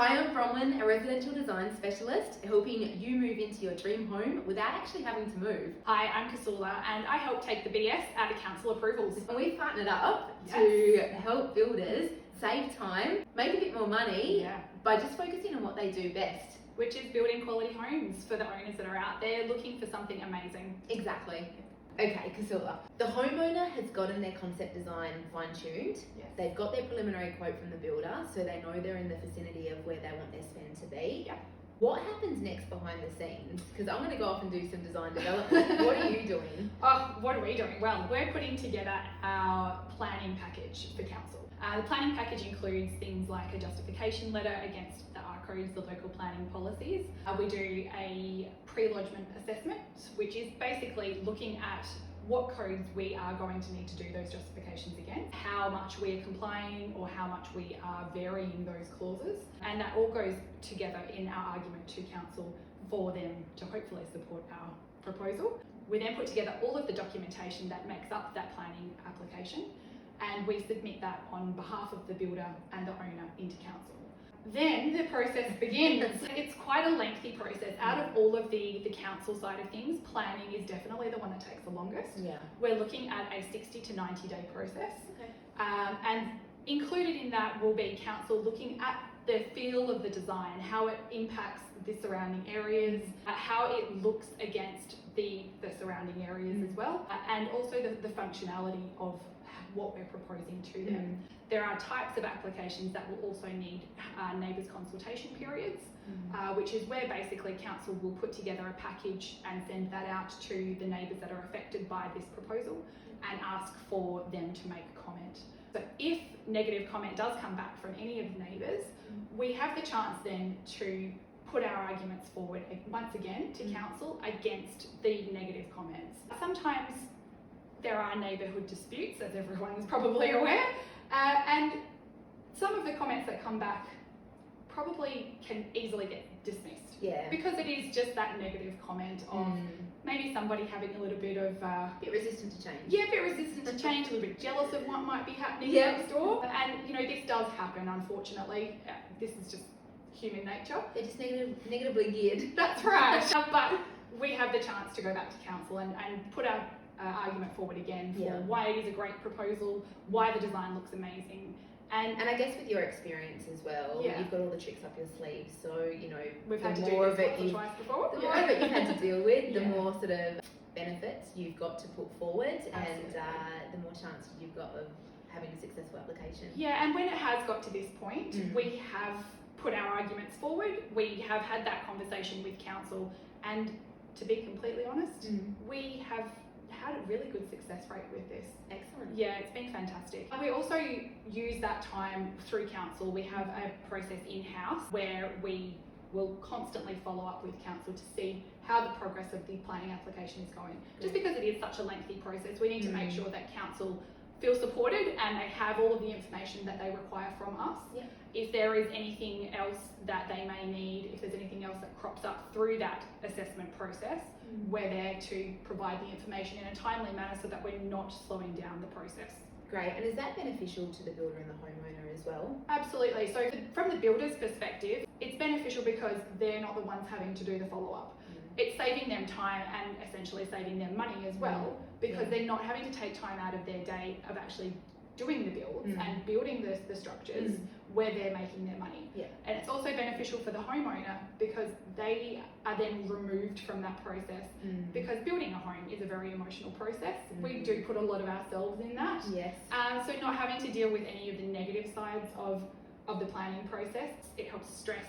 Hi, I'm Bronwyn, a residential design specialist, helping you move into your dream home without actually having to move. Hi, I'm Kasula and I help take the BS out of council approvals. And we've partnered up Yes. to help builders save time, make a bit more money Yeah. by just focusing on what they do best. Which is building quality homes for the owners that are out there looking for something amazing. Exactly. Okay, Kasula. The homeowner has gotten their concept design fine-tuned. Yes. They've got their preliminary quote from the builder, so they know they're in the vicinity of where they want their spend to be. Yeah. What happens next behind the scenes? Because I'm going to go off and do some design development. What are you doing? Oh, what are we doing? Well, we're putting together our planning package for council. The planning package includes things like a justification letter against the ARCOs, the local planning policies. We do a pre-lodgement assessment, which is basically looking at what codes we are going to need to do those justifications against, how much we are complying or how much we are varying those clauses. And that all goes together in our argument to council for them to hopefully support our proposal. We then put together all of the documentation that makes up that planning application, and we submit that on behalf of the builder and the owner into council. Then the process begins. It's quite a lengthy process. Out of all of the council side of things, planning is definitely the one that takes the longest. Yeah. We're looking at a 60 to 90 day process. Okay. And included in that will be council looking at the feel of the design, how it impacts the surrounding areas, how it looks against the surrounding areas as well, and also the functionality of what we're proposing to them. There are types of applications that will also need neighbours consultation periods, which is where basically council will put together a package and send that out to the neighbours that are affected by this proposal and ask for them to make a comment. So if negative comment does come back from any of the neighbours, we have the chance then to put our arguments forward once again to council against the negative comments. Sometimes there are neighbourhood disputes, as everyone is probably aware, and some of the comments that come back probably can easily get dismissed. Yeah. Because it is just that negative comment of maybe somebody having a little bit of... bit resistant to change. Yeah, a bit resistant to change, a little bit jealous of what might be happening Yep. next door. And, you know, this does happen, unfortunately. This is just human nature. They're just negatively geared. That's right. But we have the chance to go back to council and put our argument forward again for why it is a great proposal, why the design looks amazing. And I guess with your experience as well, you've got all the tricks up your sleeve. So, you know, we've the had to more do of this it once or twice before. the more of it you've had to deal with, the Yeah. more sort of benefits you've got to put forward, Absolutely. and the more chance you've got of having a successful application. Yeah, and when it has got to this point, we have put our arguments forward. We have had that conversation with council, and to be completely honest, we have had a really good success rate with this. Excellent. Yeah, it's been fantastic. We also use that time through council. We have a process in-house where we will constantly follow up with council to see how the progress of the planning application is going. Just because it is such a lengthy process, we need to make sure that council feel supported and they have all of the information that they require from us. Yeah. If there is anything else that they may need, if there's anything else that crops up through that assessment process, we're there to provide the information in a timely manner so that we're not slowing down the process. Great. And is that beneficial to the builder and the homeowner as well? Absolutely. So from the builder's perspective, it's beneficial because they're not the ones having to do the follow-up. It's saving them time and essentially saving them money as well, because they're not having to take time out of their day of actually doing the builds and building the structures where they're making their money. Yeah. And it's also beneficial for the homeowner because they are then removed from that process, because building a home is a very emotional process. We do put a lot of ourselves in that. Yes. So not having to deal with any of the negative sides of the planning process, it helps stress,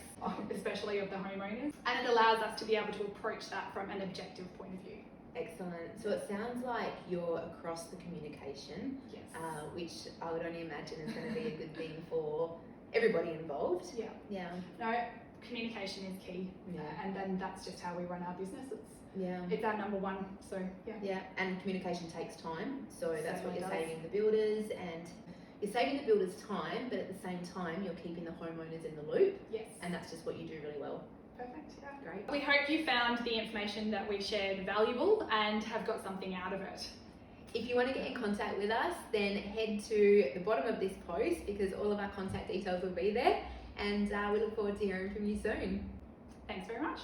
especially of the homeowners, and it allows us to be able to approach that from an objective point of view. Excellent. So it sounds like you're across the communication, Yes. which I would only imagine is going to be a good thing for everybody involved. Yeah. Yeah. No, communication is key, and then that's just how we run our business. It's our number one. So yeah. Yeah, and communication takes time, so that's what Certainly you're does. saving the builders, and you're saving the builders time, but at the same time you're keeping the homeowners in the loop, Yes. and that's just what you do really well. Perfect. Yeah. Great. We hope you found the information that we shared valuable and have got something out of it. If you want to get in contact with us, then head to the bottom of this post because all of our contact details will be there. and we look forward to hearing from you soon. Thanks very much.